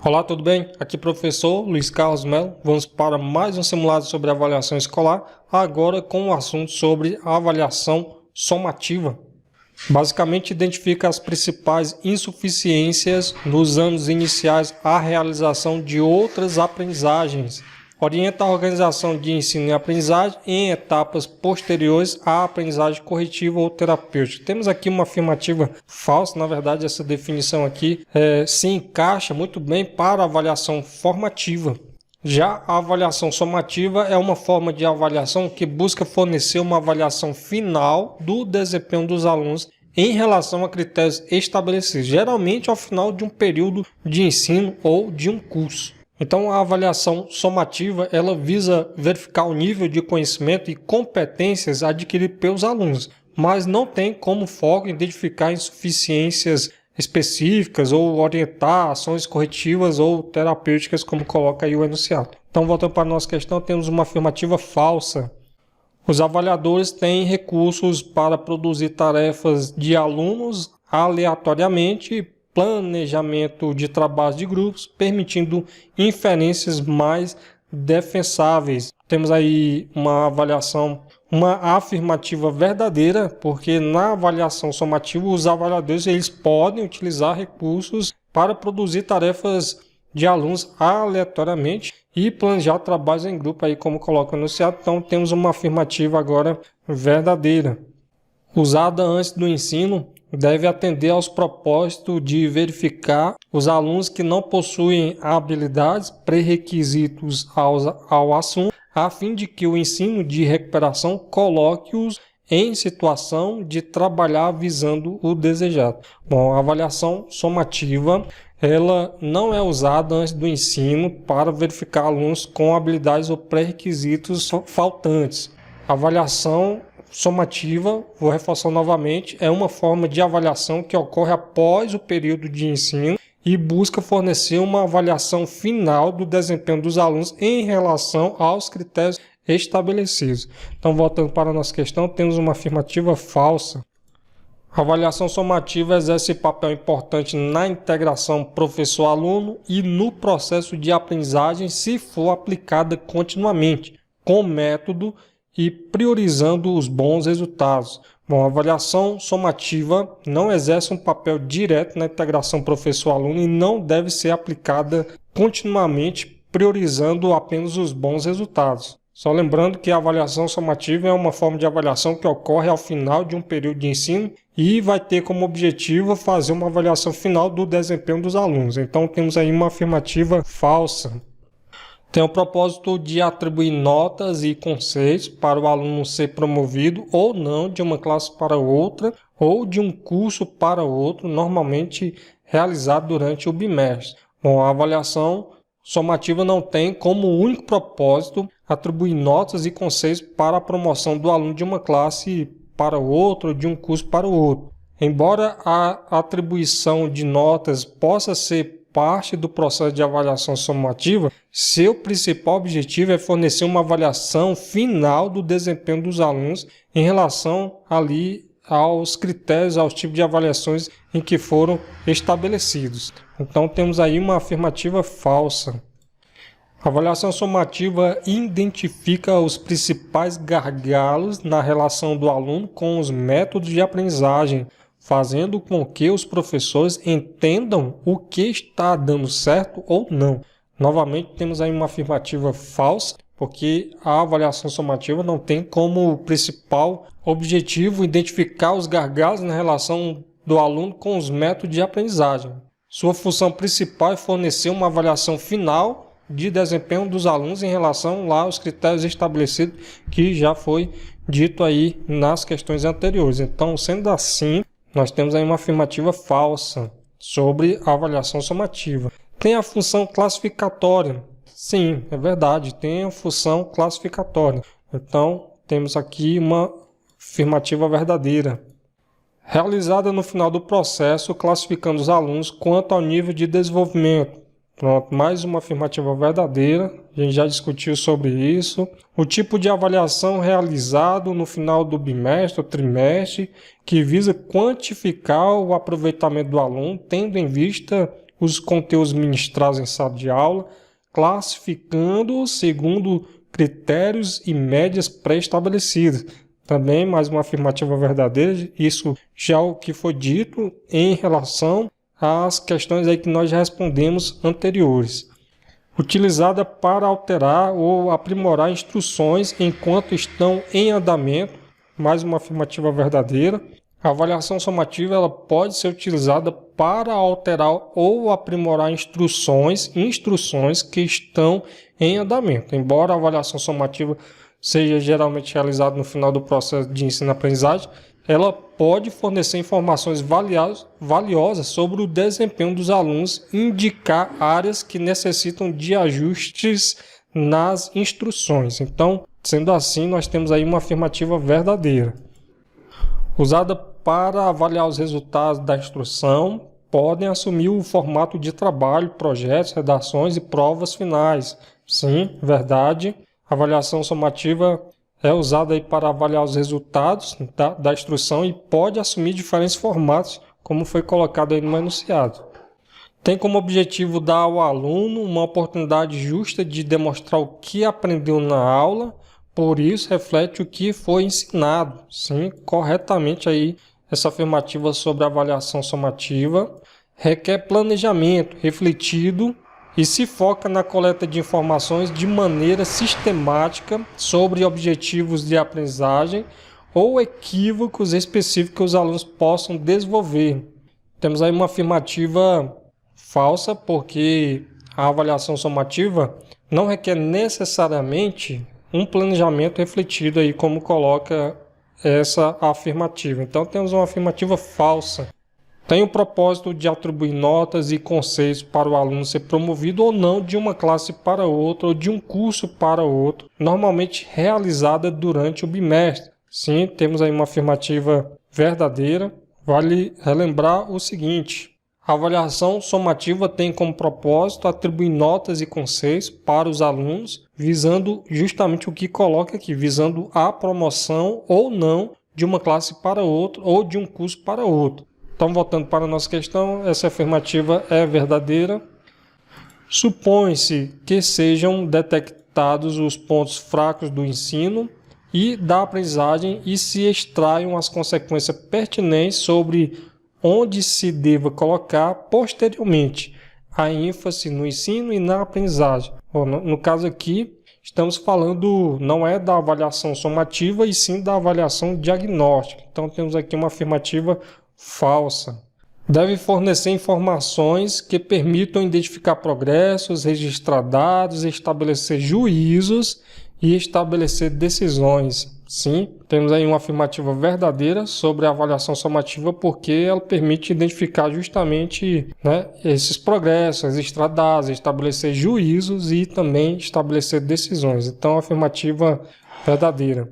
Olá, tudo bem? Aqui professor Luiz Carlos Melo. Vamos para mais um simulado sobre avaliação escolar, agora com um assunto sobre a avaliação somativa. Basicamente identifica as principais insuficiências nos anos iniciais à realização de outras aprendizagens. Orienta a organização de ensino e aprendizagem em etapas posteriores à aprendizagem corretiva ou terapêutica. Temos aqui uma afirmativa falsa, na verdade essa definição aqui se encaixa muito bem para a avaliação formativa. Já a avaliação somativa é uma forma de avaliação que busca fornecer uma avaliação final do desempenho dos alunos em relação a critérios estabelecidos, geralmente ao final de um período de ensino ou de um curso. Então, a avaliação somativa ela visa verificar o nível de conhecimento e competências adquiridos pelos alunos, mas não tem como foco identificar insuficiências específicas ou orientar ações corretivas ou terapêuticas, como coloca aí o enunciado. Então, voltando para a nossa questão, temos uma afirmativa falsa. Os avaliadores têm recursos para produzir tarefas de alunos aleatoriamente, planejamento de trabalhos de grupos, permitindo inferências mais defensáveis. Temos aí uma afirmativa verdadeira, porque na avaliação somativa os avaliadores eles podem utilizar recursos para produzir tarefas de alunos aleatoriamente e planejar trabalhos em grupo, aí como coloca no enunciado. Então temos uma afirmativa agora verdadeira. Usada antes do ensino, deve atender aos propósitos de verificar os alunos que não possuem habilidades, pré-requisitos ao assunto, a fim de que o ensino de recuperação coloque-os em situação de trabalhar visando o desejado. Bom, a avaliação somativa ela não é usada antes do ensino para verificar alunos com habilidades ou pré-requisitos faltantes. A avaliação somativa, vou reforçar novamente, é uma forma de avaliação que ocorre após o período de ensino e busca fornecer uma avaliação final do desempenho dos alunos em relação aos critérios estabelecidos. Então, voltando para a nossa questão, temos uma afirmativa falsa. A avaliação somativa exerce papel importante na integração professor-aluno e no processo de aprendizagem se for aplicada continuamente, com método e priorizando os bons resultados. Bom, a avaliação somativa não exerce um papel direto na integração professor-aluno e não deve ser aplicada continuamente, priorizando apenas os bons resultados. Só lembrando que a avaliação somativa é uma forma de avaliação que ocorre ao final de um período de ensino e vai ter como objetivo fazer uma avaliação final do desempenho dos alunos. Então temos aí uma afirmativa falsa. Tem o propósito de atribuir notas e conceitos para o aluno ser promovido ou não de uma classe para outra ou de um curso para outro, normalmente realizado durante o bimestre. Bom, a avaliação somativa não tem como único propósito atribuir notas e conceitos para a promoção do aluno de uma classe para outra ou de um curso para o outro. Embora a atribuição de notas possa ser parte do processo de avaliação somativa, seu principal objetivo é fornecer uma avaliação final do desempenho dos alunos em relação ali aos critérios, aos tipos de avaliações em que foram estabelecidos. Então temos aí uma afirmativa falsa. A avaliação somativa identifica os principais gargalos na relação do aluno com os métodos de aprendizagem, fazendo com que os professores entendam o que está dando certo ou não. Novamente, temos aí uma afirmativa falsa, porque a avaliação somativa não tem como principal objetivo identificar os gargalos na relação do aluno com os métodos de aprendizagem. Sua função principal é fornecer uma avaliação final de desempenho dos alunos em relação lá aos critérios estabelecidos, que já foi dito aí nas questões anteriores. Então, sendo assim, nós temos aí uma afirmativa falsa sobre a avaliação somativa. Tem a função classificatória. Sim, é verdade, tem a função classificatória. Então, temos aqui uma afirmativa verdadeira. Realizada no final do processo, classificando os alunos quanto ao nível de desenvolvimento. Pronto, mais uma afirmativa verdadeira. A gente já discutiu sobre isso. O tipo de avaliação realizado no final do bimestre ou trimestre, que visa quantificar o aproveitamento do aluno, tendo em vista os conteúdos ministrados em sala de aula, classificando segundo critérios e médias pré-estabelecidas. Também mais uma afirmativa verdadeira, isso já é o que foi dito em relação às questões aí que nós já respondemos anteriores. Utilizada para alterar ou aprimorar instruções enquanto estão em andamento, mais uma afirmativa verdadeira. A avaliação somativa ela pode ser utilizada para alterar ou aprimorar instruções que estão em andamento. Embora a avaliação somativa seja geralmente realizada no final do processo de ensino-aprendizagem, ela pode fornecer informações valiosas sobre o desempenho dos alunos e indicar áreas que necessitam de ajustes nas instruções. Então, sendo assim, nós temos aí uma afirmativa verdadeira. Usada para avaliar os resultados da instrução, podem assumir o formato de trabalho, projetos, redações e provas finais. Sim, verdade. A avaliação somativa é usada aí para avaliar os resultados da instrução e pode assumir diferentes formatos, como foi colocado aí no enunciado. Tem como objetivo dar ao aluno uma oportunidade justa de demonstrar o que aprendeu na aula, por isso reflete o que foi ensinado. Sim, corretamente aí essa afirmativa sobre a avaliação somativa. Requer planejamento refletido e se foca na coleta de informações de maneira sistemática sobre objetivos de aprendizagem ou equívocos específicos que os alunos possam desenvolver. Temos aí uma afirmativa falsa, porque a avaliação somativa não requer necessariamente um planejamento refletido aí, como coloca essa afirmativa. Então temos uma afirmativa falsa. Tem o propósito de atribuir notas e conceitos para o aluno ser promovido ou não de uma classe para outra ou de um curso para outro, normalmente realizada durante o bimestre. Sim, temos aí uma afirmativa verdadeira. Vale relembrar o seguinte: a avaliação somativa tem como propósito atribuir notas e conceitos para os alunos, visando justamente o que coloca aqui, visando a promoção ou não de uma classe para outra ou de um curso para outro. Então, voltando para a nossa questão, essa afirmativa é verdadeira. Supõe-se que sejam detectados os pontos fracos do ensino e da aprendizagem e se extraiam as consequências pertinentes sobre onde se deva colocar posteriormente a ênfase no ensino e na aprendizagem. No caso aqui, estamos falando não é da avaliação somativa e sim da avaliação diagnóstica. Então, temos aqui uma afirmativa falsa. Deve fornecer informações que permitam identificar progressos, registrar dados, estabelecer juízos e estabelecer decisões. Sim, temos aí uma afirmativa verdadeira sobre a avaliação somativa, porque ela permite identificar justamente esses progressos, registrar dados, estabelecer juízos e também estabelecer decisões. Então, afirmativa verdadeira.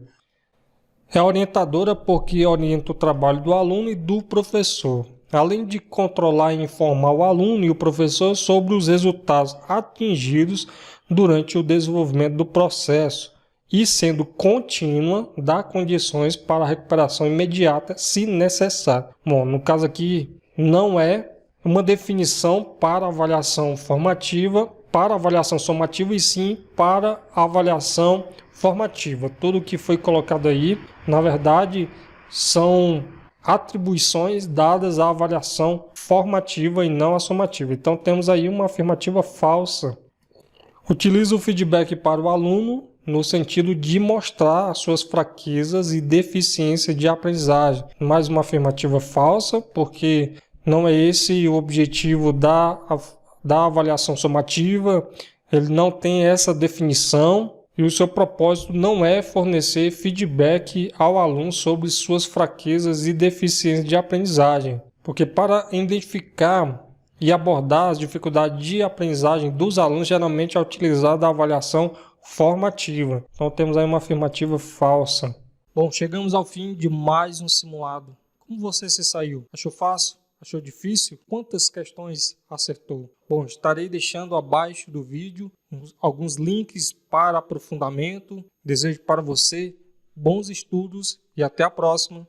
É orientadora porque orienta o trabalho do aluno e do professor, além de controlar e informar o aluno e o professor sobre os resultados atingidos durante o desenvolvimento do processo e, sendo contínua, dá condições para a recuperação imediata, se necessário. Bom, no caso aqui, não é uma definição para avaliação formativa, para avaliação somativa, e sim para avaliação formativa. Tudo que foi colocado aí, na verdade, são atribuições dadas à avaliação formativa e não à somativa. Então, temos aí uma afirmativa falsa. Utiliza o feedback para o aluno no sentido de mostrar as suas fraquezas e deficiências de aprendizagem. Mais uma afirmativa falsa, porque não é esse o objetivo da avaliação somativa, ele não tem essa definição. E o seu propósito não é fornecer feedback ao aluno sobre suas fraquezas e deficiências de aprendizagem. Porque para identificar e abordar as dificuldades de aprendizagem dos alunos, geralmente é utilizada a avaliação formativa. Então temos aí uma afirmativa falsa. Bom, chegamos ao fim de mais um simulado. Como você se saiu? Achou fácil? Achou difícil? Quantas questões acertou? Bom, estarei deixando abaixo do vídeo alguns links para aprofundamento. Desejo para você bons estudos e até a próxima.